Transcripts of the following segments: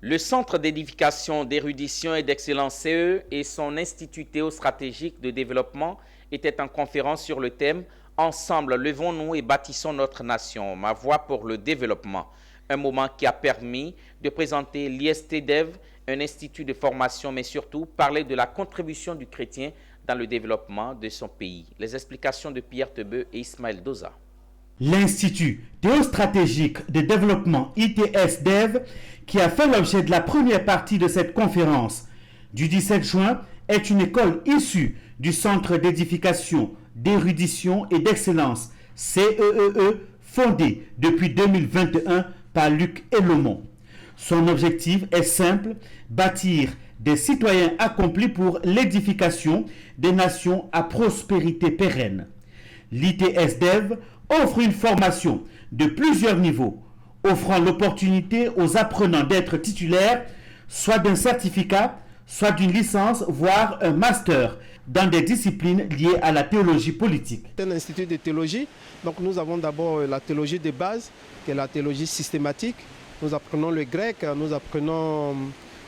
Le Centre d'édification, d'érudition et d'excellence CE et son Institut théostratégique de développement étaient en conférence sur le thème « Ensemble, levons-nous et bâtissons notre nation, ma voix pour le développement ». Un moment qui a permis de présenter l'IST-DEV, un institut de formation, mais surtout parler de la contribution du chrétien dans le développement de son pays. Les explications de Pierre Tebeu et Ismaël Doza. L'Institut théostratégique de développement ITS-DEV, qui a fait l'objet de la première partie de cette conférence du 17 juin, est une école issue du Centre d'édification, d'érudition et d'excellence CEEE, fondé depuis 2021 par Luc Elomont. Son objectif est simple, bâtir des citoyens accomplis pour l'édification des nations à prospérité pérenne. L'ITS-DEV offre une formation de plusieurs niveaux, offrant l'opportunité aux apprenants d'être titulaires soit d'un certificat, soit d'une licence, voire un master dans des disciplines liées à la théologie politique. C'est un institut de théologie, donc nous avons d'abord la théologie de base, qui est la théologie systématique. Nous apprenons le grec, nous apprenons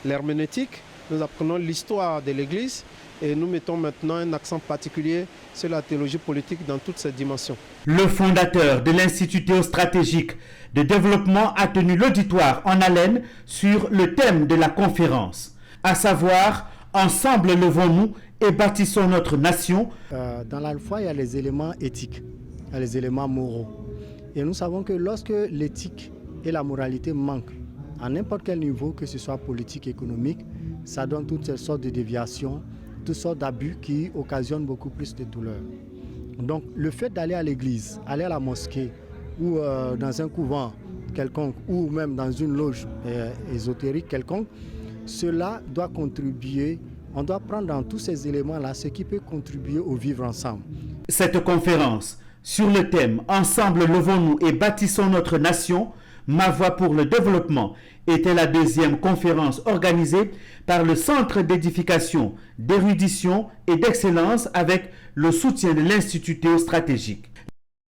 l'herméneutique, nous apprenons l'histoire de l'Église et nous mettons maintenant un accent particulier sur la théologie politique dans toutes ses dimensions. Le fondateur de l'Institut théostratégique de développement a tenu l'auditoire en haleine sur le thème de la conférence, à savoir « Ensemble levons-nous et bâtissons notre nation ». Dans la foi, il y a les éléments éthiques, il y a les éléments moraux. Et nous savons que lorsque l'éthique et la moralité manquent, à n'importe quel niveau, que ce soit politique, économique, ça donne toutes ces sortes de déviations, toutes sortes d'abus qui occasionnent beaucoup plus de douleur. Donc le fait d'aller à l'église, aller à la mosquée ou dans un couvent quelconque ou même dans une loge ésotérique quelconque, cela doit contribuer, on doit prendre dans tous ces éléments-là ce qui peut contribuer au vivre ensemble. Cette conférence sur le thème « Ensemble levons-nous et bâtissons notre nation », ma voix pour le développement était la deuxième conférence organisée par le Centre d'édification, d'érudition et d'excellence avec le soutien de l'Institut théostratégique.